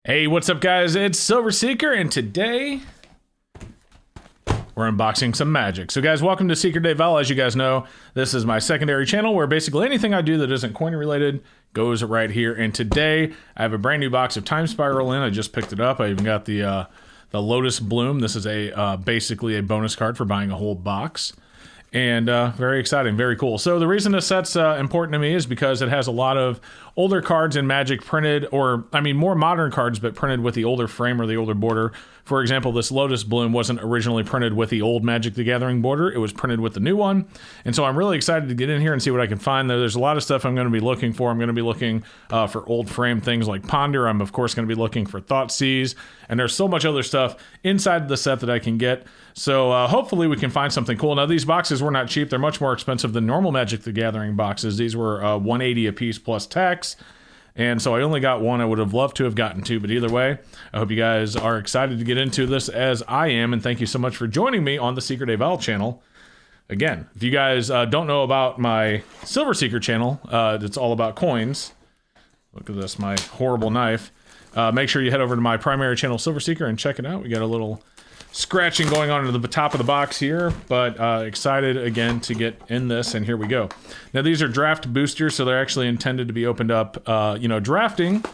Hey, what's up guys? It's Silver Seeker, and today we're unboxing some magic. So guys, welcome to Secret Day Val. As you guys know, this is my secondary channel where basically anything I do that isn't coin related goes right here. And today I have a brand new box of TimeSpiral in. I just picked it up. I even got the Lotus Bloom. This is basically a bonus card for buying a whole box. And very exciting, very cool. So the reason this set's important to me is because it has a lot of older cards in Magic printed, or I mean more modern cards, but printed with the older frame or the older border. For example, this Lotus Bloom wasn't originally printed with the old Magic the Gathering border. It was printed with the new one. And so I'm really excited to get in here and see what I can find. There's a lot of stuff I'm going to be looking for. I'm going to be looking for old frame things like Ponder. I'm of course going to be looking for Thoughtseize. And there's so much other stuff inside the set that I can get. So hopefully we can find something cool. Now these boxes were not cheap. They're much more expensive than normal Magic the Gathering boxes. These were $180 a piece plus tax. And so I only got one. I would have loved to have gotten two, but either way, I hope you guys are excited to get into this as I am. And thank you so much for joining me on the Secret Day Val channel. Again, if you guys don't know about my Silver Seeker channel, it's all about coins. Look at this, my horrible knife. Make sure you head over to my primary channel, Silver Seeker, and check it out. We got a little scratching going on at the top of the box here, but excited again to get in this, and here we go. Now these are draft boosters, so they're actually intended to be opened up, drafting,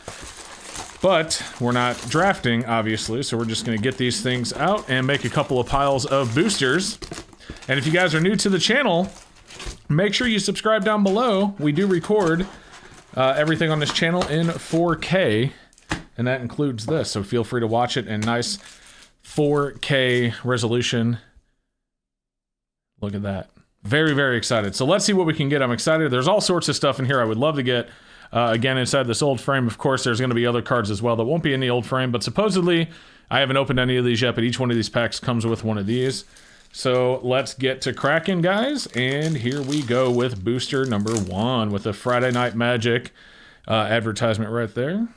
but we're not drafting, obviously, so we're just going to get these things out and make a couple of piles of boosters. And if you guys are new to the channel, make sure you subscribe down below. We do record everything on this channel in 4K, and that includes this, so feel free to watch it in nice 4K resolution. Look at that. Very, very excited. So let's see what we can get. I'm excited. There's all sorts of stuff in here I would love to get. Again, inside this old frame, of course, there's going to be other cards as well that won't be in the old frame, but supposedly, I haven't opened any of these yet, but each one of these packs comes with one of these. So let's get to cracking, guys. And here we go with booster number 1 with the Friday Night Magic advertisement right there.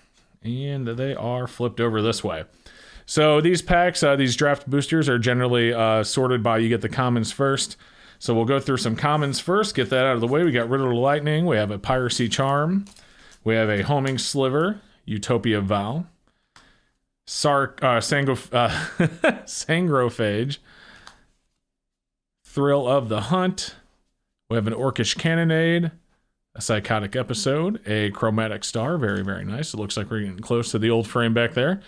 And they are flipped over this way. So these packs, these draft boosters are generally sorted by, you get the commons first. So we'll go through some commons first, get that out of the way. We got Riddle of Lightning, we have a Piracy Charm, we have a Homing Sliver, Utopia Vow, Sangrophage, Thrill of the Hunt, we have an Orcish Cannonade, a Psychotic Episode, a Chromatic Star, very, very nice. It looks like we're getting close to the old frame back there.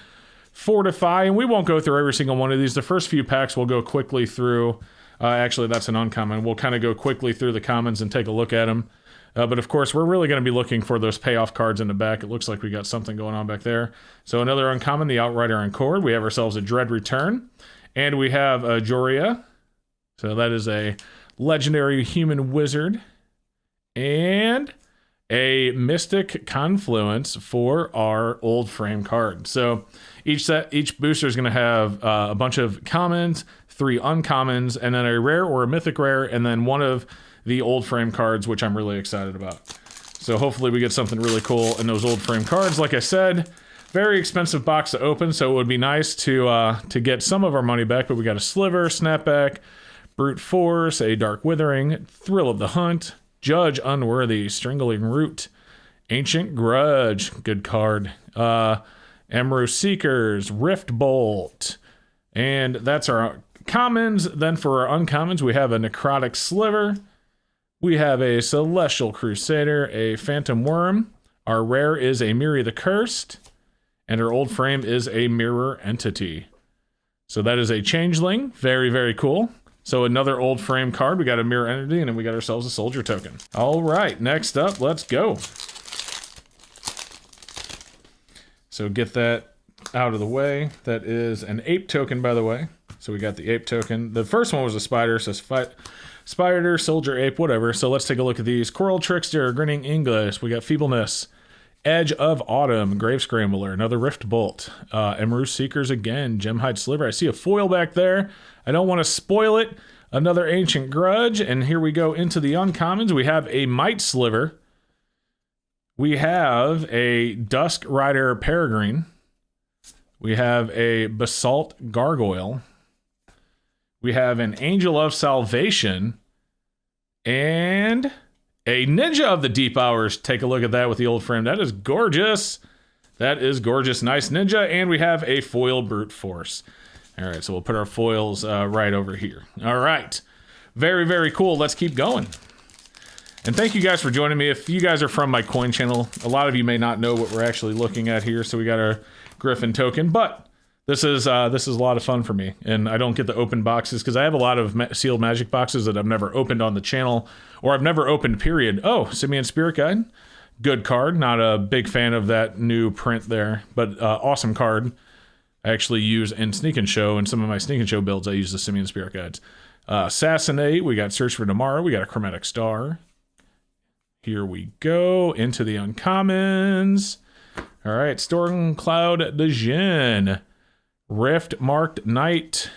Fortify, and we won't go through every single one of these. The first few packs we'll go quickly through. Actually, that's an uncommon. We'll kind of go quickly through the commons and take a look at them. But of course, we're really going to be looking for those payoff cards in the back. It looks like we got something going on back there. So another uncommon, the Outrider Uncord. We have ourselves a Dread Return. And we have a Joria. So that is a legendary human wizard. And a Mystic Confluence for our old frame card. So each booster is going to have a bunch of commons, 3 uncommons, and then a rare or a mythic rare, and then one of the old frame cards, which I'm really excited about. So hopefully we get something really cool in those old frame cards. Like I said, very expensive box to open, so it would be nice to get some of our money back, but we got a Sliver, Snapback, Brute Force, a Dark Withering, Thrill of the Hunt, Judge Unworthy, Strangling Root, Ancient Grudge, good card, Emerald Seekers, Rift Bolt, and that's our commons. Then for our uncommons, we have a Necrotic Sliver, we have a Celestial Crusader, a Phantom Worm, our rare is a Mirror the Cursed, and our old frame is a Mirror Entity. So that is a Changeling, very, very cool. So another old frame card, we got a Mirror Entity, and then we got ourselves a Soldier Token. All right, next up, let's go. So get that out of the way. That is an Ape Token, by the way. So we got the Ape Token. The first one was a Spider, so Spider, Soldier, Ape, whatever. So let's take a look at these. Coral Trickster, Grinning English, we got Feebleness, Edge of Autumn, Grave Scrambler, another Rift Bolt, Emerald Seekers again, Gemhide Sliver. I see a foil back there. I don't want to spoil it. Another Ancient Grudge, and here we go into the uncommons. We have a Might Sliver. We have a Dusk Rider Peregrine. We have a Basalt Gargoyle. We have an Angel of Salvation. And a Ninja of the Deep Hours. Take a look at that with the old frame. That is gorgeous. That is gorgeous. Nice Ninja. And we have a foil Brute Force. All right, so we'll put our foils right over here. All right. Very, very cool. Let's keep going. And thank you guys for joining me. If you guys are from my coin channel, a lot of you may not know what we're actually looking at here. So we got our Griffin token, but this is a lot of fun for me. And I don't get to open boxes because I have a lot of sealed Magic boxes that I've never opened on the channel, or I've never opened, period. Oh, Simian Spirit Guide. Good card. Not a big fan of that new print there, but awesome card. I actually use in Sneak and Show, and some of my Sneak and Show builds, I use the Simian Spirit Guides. Assassinate, we got Search for Tomorrow, we got a Chromatic Star. Here we go, into the uncommons. All right, Storm Cloud Djinn. Rift Marked Knight.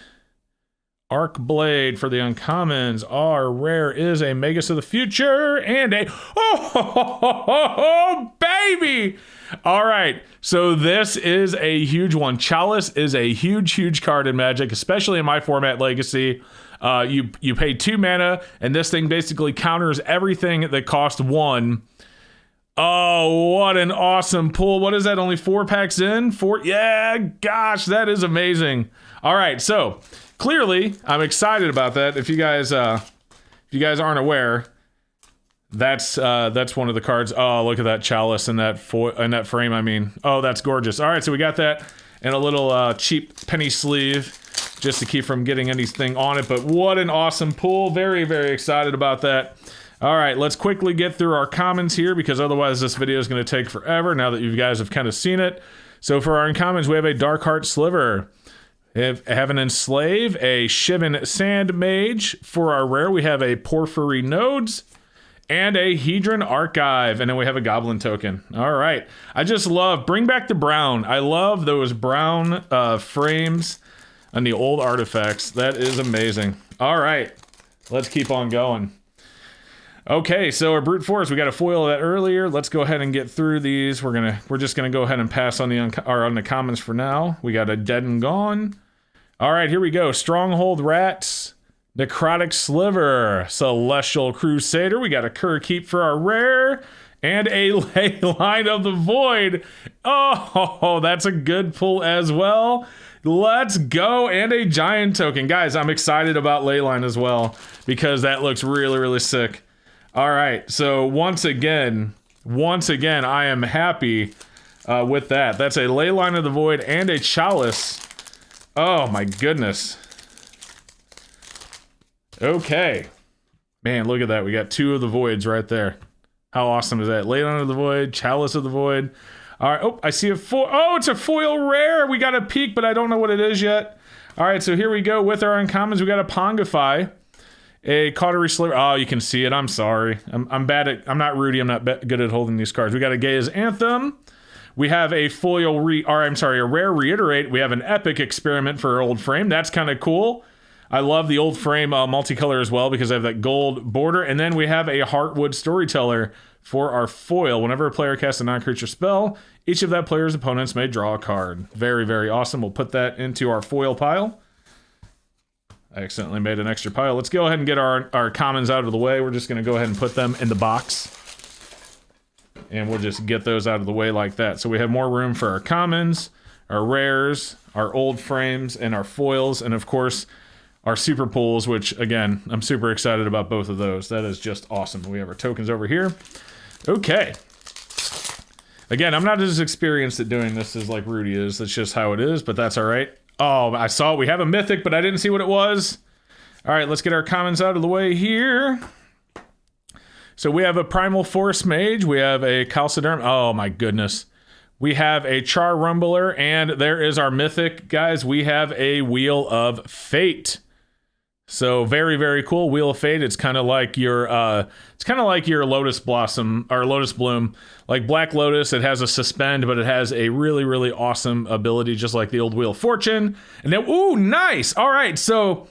Arc Blade for the uncommons. Our rare is a Magus of the Future and a oh baby. All right, so this is a huge one. Chalice is a huge card in Magic, especially in my format Legacy. You pay 2 mana, and this thing basically counters everything that cost 1. Oh, what an awesome pull. What is that, only 4 packs in? 4? Yeah, gosh, that is amazing. All right, so clearly, I'm excited about that. If you guys aren't aware, that's one of the cards. Oh, look at that Chalice in that frame. I mean, oh, that's gorgeous. All right, so we got that in a little cheap penny sleeve, just to keep from getting anything on it. But what an awesome pull! Very excited about that. All right, let's quickly get through our commons here, because otherwise this video is going to take forever. Now that you guys have kind of seen it. So for our uncommons, we have a Darkheart Sliver. Have an Enslave, a Shivan Sand Mage. For our rare, we have a Porphyry Nodes and a Hedron Archive, and then we have a Goblin token. All right, I just love, bring back the brown. I love those brown frames on the old artifacts. That is amazing. All right, let's keep on going. Okay, so our Brute Force, we got a foil of that earlier. Let's go ahead and get through these. We're just gonna go ahead and pass on the commons for now. We got a Dead and Gone. All right, here we go. Stronghold Rats, Necrotic Sliver, Celestial Crusader. We got a Cur Keep for our rare, and a Leyline of the Void. Oh, that's a good pull as well. Let's go, and a Giant token. Guys, I'm excited about Leyline as well, because that looks really sick. All right, so once again, I am happy with that. That's a Leyline of the Void and a Chalice. Oh my goodness. Okay. Man, look at that. We got 2 of the Voids right there. How awesome is that? Leyline of the Void, Chalice of the Void. All right, oh, I see a foil. Oh, it's a foil rare. We got a peek, but I don't know what it is yet. All right, so here we go with our uncommons. We got a Pongify. A Cautery Sliver. Oh, you can see it. I'm sorry. I'm not Rudy. I'm not good at holding these cards. We got a Gaia's Anthem. We have a a rare Reiterate. We have an Epic Experiment for our old frame. That's kind of cool. I love the old frame multicolor as well, because I have that gold border. And then we have a Heartwood Storyteller for our foil. Whenever a player casts a non-creature spell, each of that player's opponents may draw a card. Very awesome. We'll put that into our foil pile. I accidentally made an extra pile. Let's go ahead and get our commons out of the way. We're just going to go ahead and put them in the box. And we'll just get those out of the way like that. So we have more room for our commons, our rares, our old frames, and our foils. And of course, our super pulls, which again, I'm super excited about both of those. That is just awesome. We have our tokens over here. Okay. Again, I'm not as experienced at doing this as like Rudy is. That's just how it is, but that's all right. Oh, I saw it. We have a mythic, but I didn't see what it was. All right, let's get our commons out of the way here. So we have a Primal Force Mage. We have a Calciderm. Oh, my goodness. We have a Char Rumbler, and there is our mythic. Guys, we have a Wheel of Fate. So very cool. Wheel of Fate. It's kind of like your Lotus Blossom or Lotus Bloom. Like Black Lotus, it has a suspend, but it has a really awesome ability, just like the old Wheel of Fortune. And then, ooh, nice. All right, so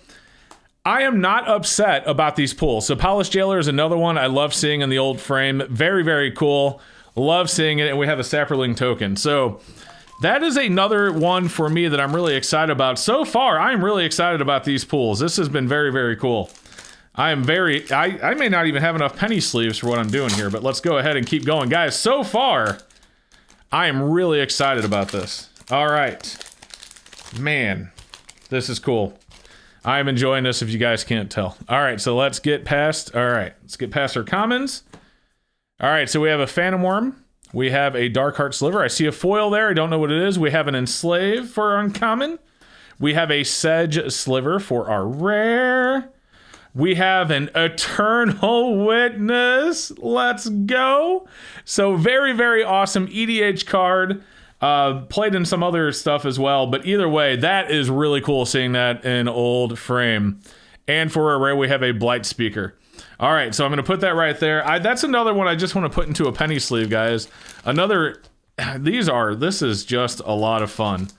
I am not upset about these pulls. So Polished Jailer is another one I love seeing in the old frame. Very cool. Love seeing it. And we have a Saproling token. So that is another one for me that I'm really excited about. So far, I'm really excited about these pulls. This has been very cool. I may not even have enough penny sleeves for what I'm doing here, but let's go ahead and keep going. Guys, so far, I am really excited about this. All right. Man, this is cool. I'm enjoying this if you guys can't tell. All right, so let's get past, let's get past our commons. All right, so we have a Phantom Worm. We have a Darkheart Sliver. I see a foil there. I don't know what it is. We have an Enslave for our uncommon. We have a Sedge Sliver for our rare. We have an Eternal Witness. Let's go. So very, very awesome EDH card. Played in some other stuff as well, but either way, that is really cool seeing that in old frame. And for a rare, we have a Blight Speaker. All right, so I'm going to put that right there. That's another one I just want to put into a penny sleeve, guys. This is just a lot of fun.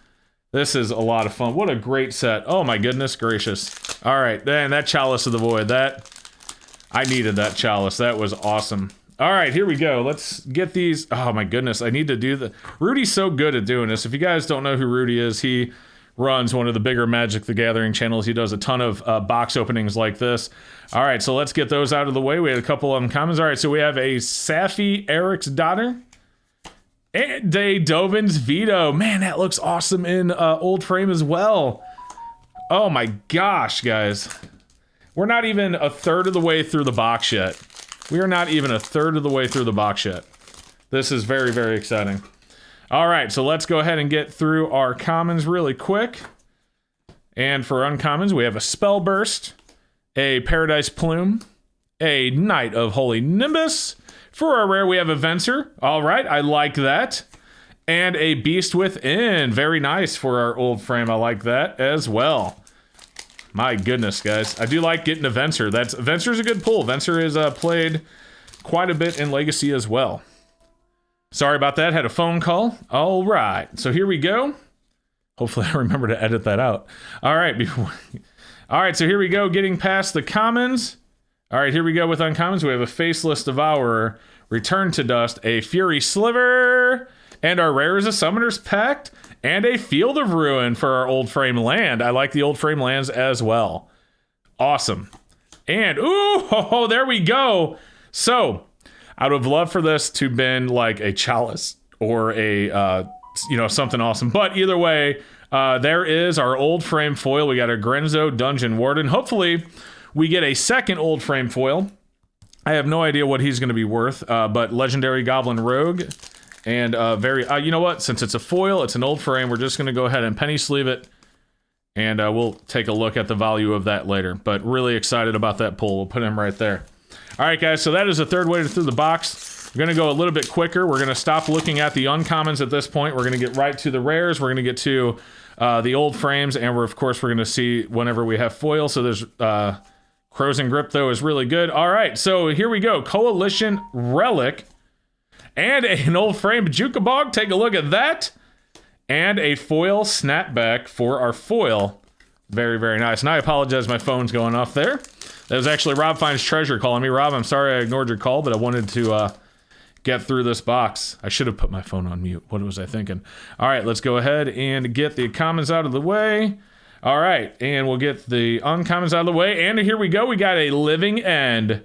This is a lot of fun. What a great set. Oh my goodness gracious. All right, man, that Chalice of the Void, I needed that Chalice. That was awesome. All right, here we go. Let's get these. Oh my goodness, I need to do Rudy's so good at doing this. If you guys don't know who Rudy is, he runs one of the bigger Magic the Gathering channels. He does a ton of box openings like this. All right, so let's get those out of the way. We had a couple of uncommons. All right, so we have a Safi Eric's Daughter and a Dovin's Veto. Man, that looks awesome in old frame as well. Oh my gosh, guys. We're not even a third of the way through the box yet. We are not even a third of the way through the box yet. This is very, very exciting. All right, so let's go ahead and get through our commons really quick. And for uncommons, we have a Spell Burst, a Paradise Plume, a Knight of Holy Nimbus. For our rare, we have a Venser. All right, I like that. And a Beast Within. Very nice for our old frame. I like that as well. My goodness, guys. I do like getting a Venser. Venser's a good pull. Venser is played quite a bit in Legacy as well. Sorry about that. Had a phone call. All right. So here we go. Hopefully I remember to edit that out. All right. All right. So here we go. Getting past the commons. All right. Here we go with uncommons. We have a Faceless Devourer, Return to Dust, a Fury Sliver, and our rare is a Summoner's Pact, and a Field of Ruin for our old frame land. I like the old frame lands as well. Awesome. And, ooh, there we go. So, I would have loved for this to have been like a Chalice or a, something awesome. But either way, there is our old frame foil. We got a Grenzo Dungeon Warden. Hopefully, we get a second old frame foil. I have no idea what he's going to be worth, but Legendary Goblin Rogue. And you know what? Since it's a foil, it's an old frame, we're just going to go ahead and penny sleeve it. And we'll take a look at the value of that later. But really excited about that pull. We'll put him right there. All right, guys, so that is the third way through the box. We're going to go a little bit quicker. We're going to stop looking at the uncommons at this point. We're going to get right to the rares. We're going to get to the old frames. And of course, we're going to see whenever we have foil. So there's Crows and Grip, though, is really good. All right, so here we go. Coalition Relic. And an old frame Jukabog. Take a look at that. And a foil Snapback for our foil. Very, very nice. And I apologize, my phone's going off there. That was actually Rob Finds Treasure calling me. Rob, I'm sorry I ignored your call, but I wanted to get through this box. I should have put my phone on mute. What was I thinking? All right, let's go ahead and get the commons out of the way. All right, and we'll get the uncommons out of the way. And here we go. We got a Living End.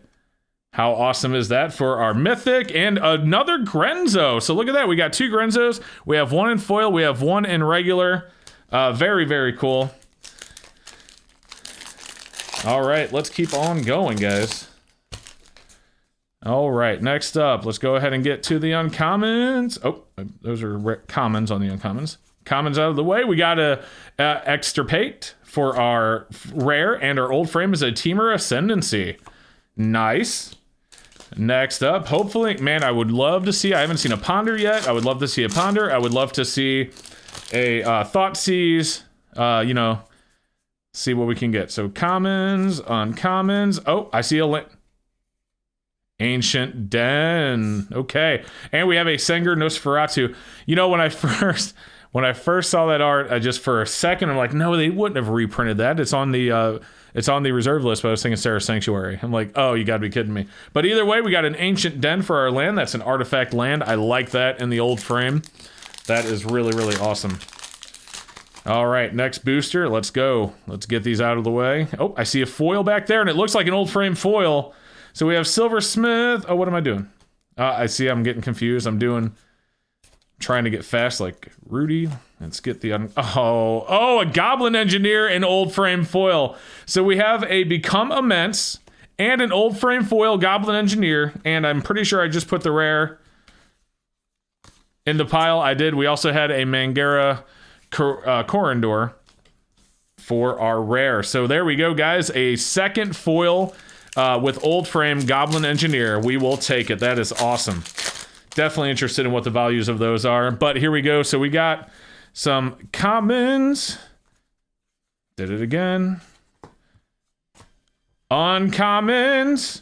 How awesome is that for our Mythic? And another Grenzo. So look at that. We got two Grenzos. We have one in foil. We have one in regular. Very, very cool. All right, let's keep on going, guys. All right, next up, let's go ahead and get to the uncommons. Oh, those are commons on the uncommons. Commons out of the way. We got a Extirpate for our rare, and our old frame is a Teamer Ascendancy. Nice. Next up, hopefully, man, I would love to see, I haven't seen a Ponder yet. I would love to see a Ponder. I would love to see a Thoughtseize, see what we can get. So commons, uncommons. Oh, I see a Ancient Den. Okay. And we have a Senger Nosferatu. You know, when I first saw that art, I just for a second, I'm like, no, they wouldn't have reprinted that. It's on the reserve list, but I was thinking Sarah Sanctuary. I'm like, oh, you gotta be kidding me. But either way, we got an Ancient Den for our land. That's an artifact land. I like that in the old frame. That is really, really awesome. All right, next booster. Let's go. Let's get these out of the way. Oh, I see a foil back there, and it looks like an old frame foil. So we have Silversmith. Oh, what am I doing? I see I'm getting confused. I'm doing trying to get fast like Rudy. Let's get the a Goblin Engineer and Old Frame Foil. So we have a Become Immense and an Old Frame Foil Goblin Engineer, and I'm pretty sure I just put the rare in the pile. I did. We also had a Mangara Corindor for our rare. So there we go, guys. A second foil with Old Frame Goblin Engineer. We will take it. That is awesome. Definitely interested in what the values of those are. But here we go. So we got some commons. Did it again. Uncommons.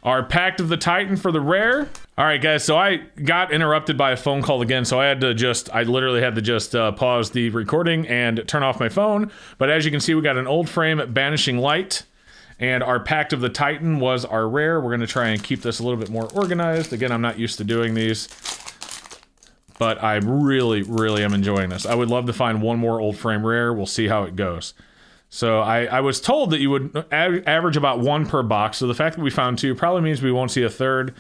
Our Pact of the Titan for the rare. All right, guys, so I got interrupted by a phone call again, so I literally had to just pause the recording and turn off my phone. But as you can see, we got an Old Frame Banishing Light, and our Pact of the Titan was our rare. We're gonna try and keep this a little bit more organized. Again, I'm not used to doing these, but I really, really am enjoying this. I would love to find one more Old Frame rare. We'll see how it goes. So I was told that you would average about one per box. So the fact that we found two probably means we won't see a third,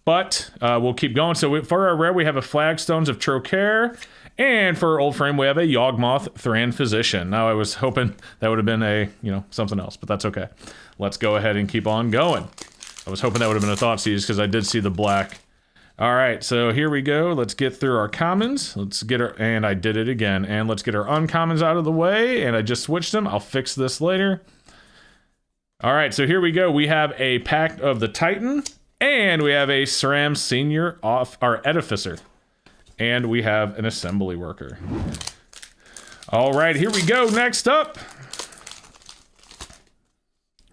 but we'll keep going. So for our rare, we have a Flagstones of Trocaire, and for our Old Frame, we have a Yawgmoth Thran Physician. Now I was hoping that would have been a, something else, but that's okay. Let's go ahead and keep on going. I was hoping that would have been a Thoughtseize because I did see the black. All right, so here we go. Let's get through our commons. Let's get our, and I did it again. And let's get our uncommons out of the way. And I just switched them. I'll fix this later. All right, so here we go. We have a Pact of the Titan, and we have a SRAM Senior Edificer, and we have an Assembly Worker. All right, here we go. Next up,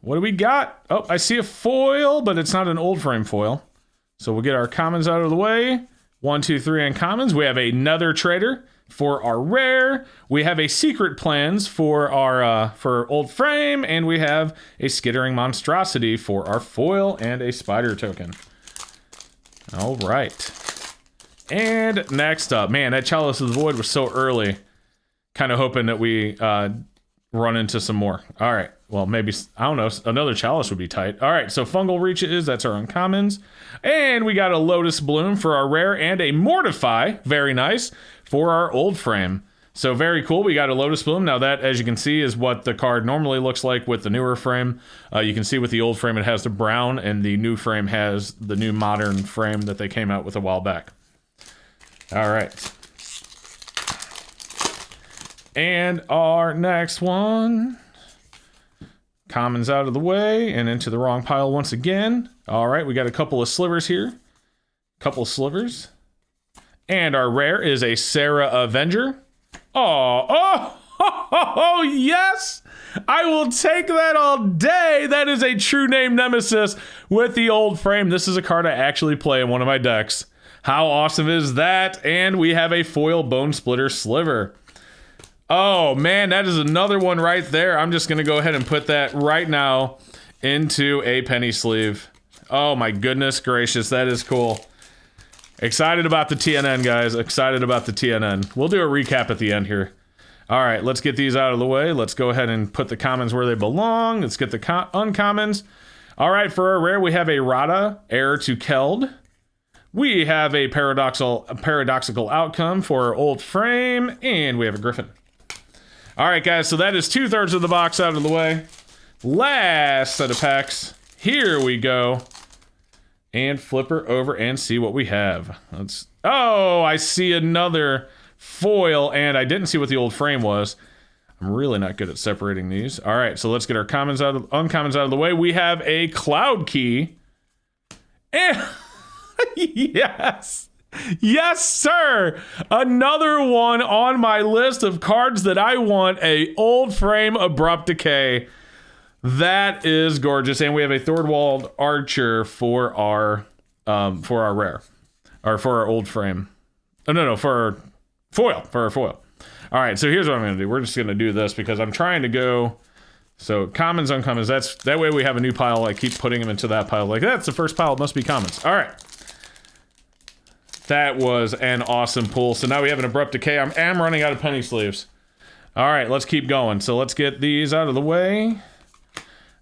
what do we got? Oh, I see a foil, but it's not an Old Frame foil. So we'll get our commons out of the way. 1, 2, 3 uncommons. We have another Trader for our rare. We have a Secret Plans for our for Old Frame, and we have a Skittering Monstrosity for our foil and a Spider token. All right. And next up, man, that Chalice of the Void was so early. Kind of hoping that we run into some more. All right. Well, maybe, I don't know, another Chalice would be tight. All right, so Fungal Reaches, that's our uncommons. And we got a Lotus Bloom for our rare and a Mortify, very nice, for our Old Frame. So very cool, we got a Lotus Bloom. Now that, as you can see, is what the card normally looks like with the newer frame. You can see with the old frame, it has the brown, and the new frame has the new modern frame that they came out with a while back. All right. And our next one. Commons out of the way and into the wrong pile once again. All right, we got a couple of slivers here. Couple of slivers. And our rare is a Sarah Avenger. Oh, yes! I will take that all day. That is a true name nemesis with the Old Frame. This is a card I actually play in one of my decks. How awesome is that? And we have a foil Bone Splitter Sliver. Oh man, that is another one right there. I'm just gonna go ahead and put that right now into a penny sleeve. Oh my goodness gracious, that is cool. Excited about the TNN, guys. Excited about the TNN. We'll do a recap at the end here. All right, let's get these out of the way. Let's go ahead and put the commons where they belong. Let's get the uncommons. All right, for our rare, we have a Rada, Heir to Keld. We have a paradoxical outcome for our Old Frame, and we have a Griffin. All right, guys, so that is 2/3 of the box out of the way. Last set of packs. Here we go. And flip her over and see what we have. Oh, I see another foil, and I didn't see what the Old Frame was. I'm really not good at separating these. All right, so let's get our uncommons out of the way. We have a Cloud Key. And yes. Yes, sir! Another one on my list of cards that I want, a Old Frame Abrupt Decay. That is gorgeous. And we have a Thorwald Archer for our rare. Or for our Old Frame. Oh, no, for our foil. For our foil. All right, so here's what I'm going to do. We're just going to do this because I'm trying to go... So, commons, uncommons. That way we have a new pile. I keep putting them into that pile. Like, that's the first pile. It must be commons. All right. That was an awesome pull. So now we have an Abrupt Decay. I am running out of penny sleeves. All right, let's keep going. So let's get these out of the way.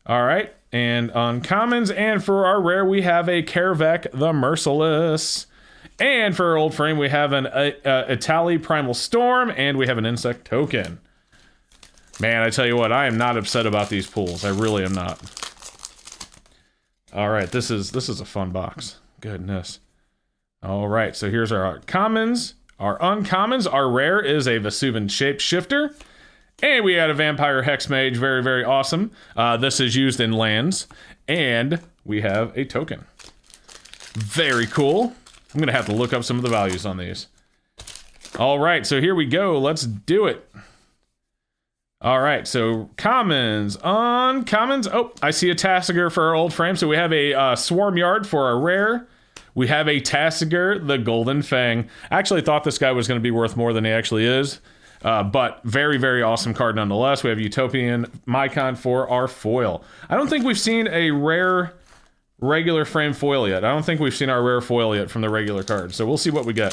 All right, and uncommons. And for our rare, we have a Kervek the Merciless. And for our old frame, we have an Itali Primal Storm, and we have an Insect Token. Man, I tell you what, I am not upset about these pulls. I really am not. All right, this is a fun box. Goodness. All right, so here's our commons. Our uncommons, our rare is a Vesuvan Shapeshifter. And we had a Vampire Hexmage, very, very awesome. This is used in lands. And we have a token. Very cool. I'm gonna have to look up some of the values on these. All right, so here we go. Let's do it. All right, so commons, uncommons. Oh, I see a Tasigur for our old frame. So we have a Swarm Yard for our rare. We have a Tasigur, the Golden Fang. I actually thought this guy was going to be worth more than he actually is. But very, very awesome card nonetheless. We have Utopian Mycon for our foil. I don't think we've seen a rare regular frame foil yet. I don't think we've seen our rare foil yet from the regular card. So we'll see what we get.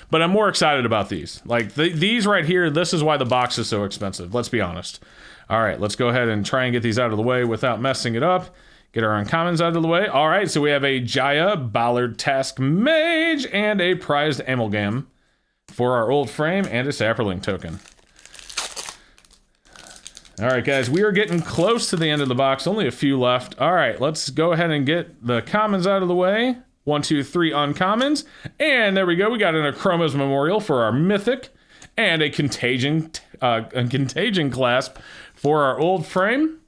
But I'm more excited about these. Like, these right here, this is why the box is so expensive. Let's be honest. All right, let's go ahead and try and get these out of the way without messing it up. Get our uncommons out of the way. All right, so we have a Jaya, Ballard Task Mage, and a Prized Amalgam for our old frame, and a Saproling token. All right, guys, we are getting close to the end of the box. Only a few left. All right, let's go ahead and get the commons out of the way. 1, 2, 3 uncommons. And there we go. We got an Achroma's Memorial for our Mythic, and a Contagion Clasp for our old frame.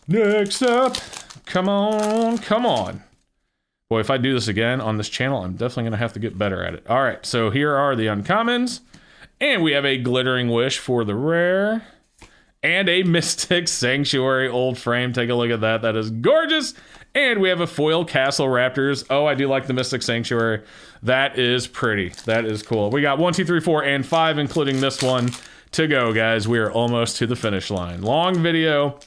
Next up, come on, come on. Boy, if I do this again on this channel, I'm definitely going to have to get better at it. All right, so here are the uncommons. And we have a Glittering Wish for the rare. And a Mystic Sanctuary old frame. Take a look at that. That is gorgeous. And we have a foil Castle Raptors. Oh, I do like the Mystic Sanctuary. That is pretty. That is cool. We got 1, 2, 3, 4, and 5, including this one, to go, guys. We are almost to the finish line. Long video.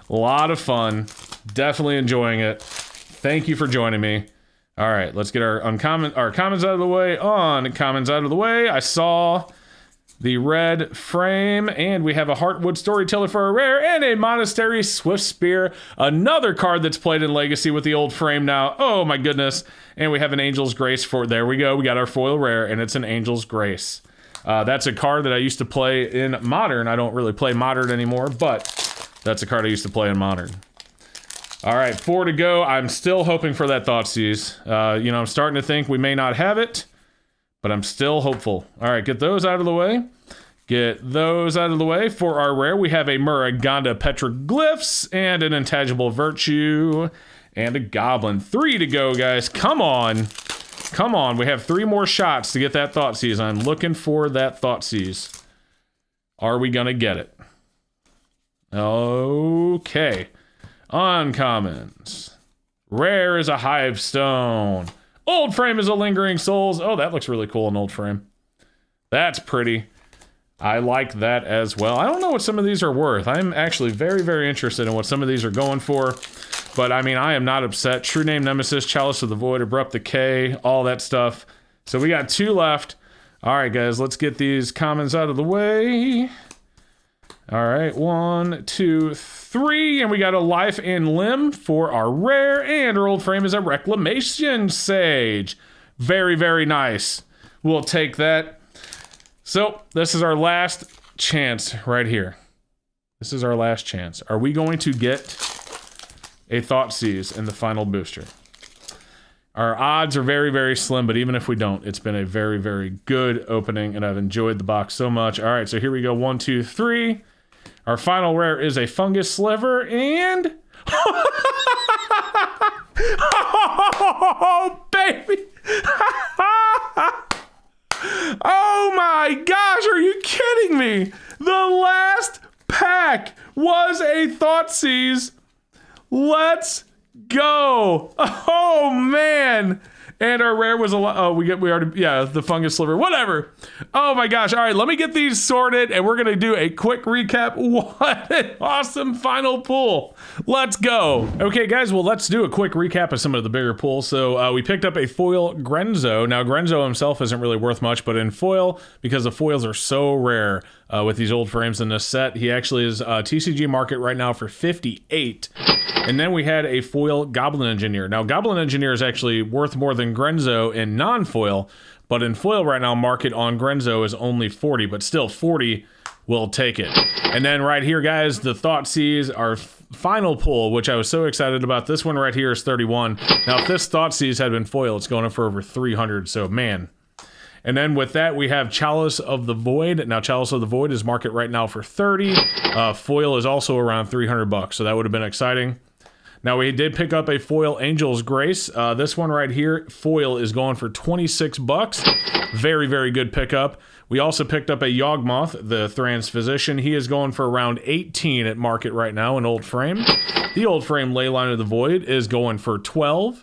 A lot of fun. Definitely enjoying it. Thank you for joining me. All right, let's get our commons out of the way. Uncommons out of the way. I saw the red frame, and we have a Heartwood Storyteller for a rare, and a Monastery Swift Spear, another card that's played in Legacy with the old frame now. Oh my goodness. And we have an Angel's Grace for, there we go, we got our foil rare, and it's an Angel's Grace. That's a card that I used to play in Modern. I don't really play Modern anymore, but that's a card I used to play in Modern. All right, 4 to go. I'm still hoping for that Thoughtseize. You know, I'm starting to think we may not have it, but I'm still hopeful. All right, get those out of the way. Get those out of the way. For our rare, we have a Muraganda Petroglyphs and an Intangible Virtue and a Goblin. 3 to go, guys. Come on. Come on. We have 3 more shots to get that Thoughtseize. I'm looking for that Thoughtseize. Are we going to get it? Okay. Uncommons. Rare is a Hive Stone. Old frame is a Lingering Souls. Oh, that looks really cool in old frame. That's pretty. I like that as well. I don't know what some of these are worth. I'm actually very, very interested in what some of these are going for. But, I mean, I am not upset. True Name Nemesis, Chalice of the Void, Abrupt Decay, all that stuff. So we got 2 left. All right, guys, let's get these commons out of the way. All right, 1, 2, 3, and we got a Life and Limb for our rare, and our old frame is a Reclamation Sage. Very, very nice. We'll take that. So, this is our last chance right here. This is our last chance. Are we going to get a Thoughtseize in the final booster? Our odds are very, very slim, but even if we don't, it's been a very, very good opening, and I've enjoyed the box so much. All right, so here we go, 1, 2, 3. Our final rare is a Fungus Sliver, and... oh, baby! Oh my gosh, are you kidding me? The last pack was a Thoughtseize. Let's go. Oh, man. And our rare was a lot. Oh, we already, yeah, the Fungus Sliver, whatever. Oh my gosh. All right, let me get these sorted and we're going to do a quick recap. What an awesome final pull. Let's go. Okay, guys, well, let's do a quick recap of some of the bigger pulls. So we picked up a foil Grenzo. Now, Grenzo himself isn't really worth much, but in foil, because the foils are so rare with these old frames in this set, he actually is TCG market right now for 58. And then we had a foil Goblin Engineer. Now, Goblin Engineer is actually worth more than than Grenzo in non-foil, but in foil right now, market on Grenzo is only 40, but still 40 will take it. And then right here, guys, the Thoughtseize, our final pull, which I was so excited about. This one right here is 31. Now, if this Thoughtseize had been foil, it's going up for over 300, so man. And then with that, we have Chalice of the Void. Now, Chalice of the Void is market right now for 30. Foil is also around 300 bucks, so that would have been exciting. Now, we did pick up a foil Angel's Grace. This one right here, foil, is going for 26 bucks. Very, very good pickup. We also picked up a Yawgmoth, the Thran's Physician. He is going for around 18 at market right now in old frame. The old frame Leyline of the Void is going for 12.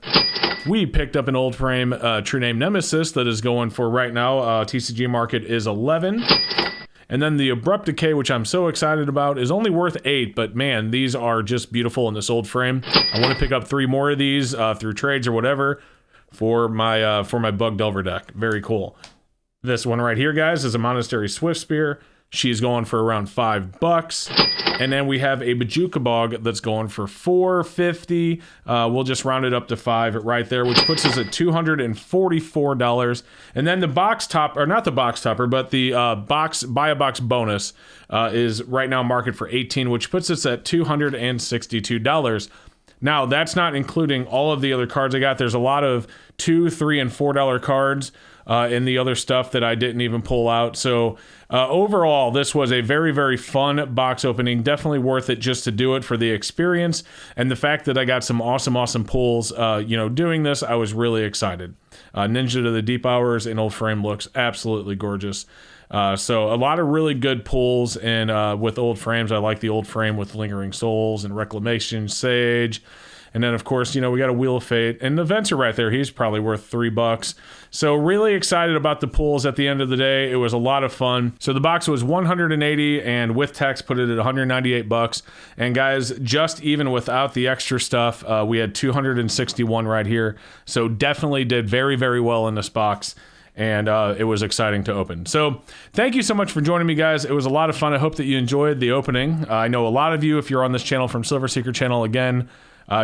We picked up an old frame True Name Nemesis that is going for right now, TCG market is 11. And then the Abrupt Decay, which I'm so excited about, is only worth 8, but man, these are just beautiful in this old frame. I want to pick up 3 more of these through trades or whatever for my Bug Delver deck. Very cool. This one right here, guys, is a Monastery Swiftspear. She's going for around 5 bucks. And then we have a Bajuka Bog that's going for $4.50. We'll just round it up to 5 right there, which puts us at $244. And then the box top, or not the box topper, but the buy a box bonus is right now market for 18, which puts us at $262. Now, that's not including all of the other cards I got. There's a lot of $2, $3, and $4 cards in the other stuff that I didn't even pull out. So overall, this was a very, very fun box opening. Definitely worth it just to do it for the experience. And the fact that I got some awesome pulls, doing this, I was really excited. Ninja to the Deep Hours in old frame looks absolutely gorgeous. So a lot of really good pulls, and with old frames, I like the old frame with Lingering Souls and Reclamation Sage. And then, of course, we got a Wheel of Fate. And the Venture right there, he's probably worth $3. So really excited about the pulls at the end of the day. It was a lot of fun. So the box was $180, and with tax put it at $198. And guys, just even without the extra stuff, we had $261 right here. So definitely did very, very well in this box. And it was exciting to open. So thank you so much for joining me, guys. It was a lot of fun. I hope that you enjoyed the opening. I know a lot of you, if you're on this channel from Silver Seeker channel again,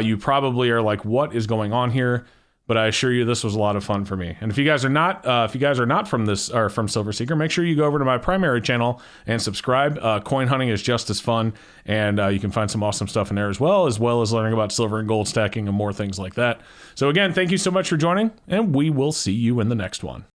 you probably are like, what is going on here? But I assure you, this was a lot of fun for me. And if you guys are not from this or from Silver Seeker, make sure you go over to my primary channel and subscribe. Coin hunting is just as fun, and you can find some awesome stuff in there as well as learning about silver and gold stacking and more things like that. So again, thank you so much for joining, and we will see you in the next one.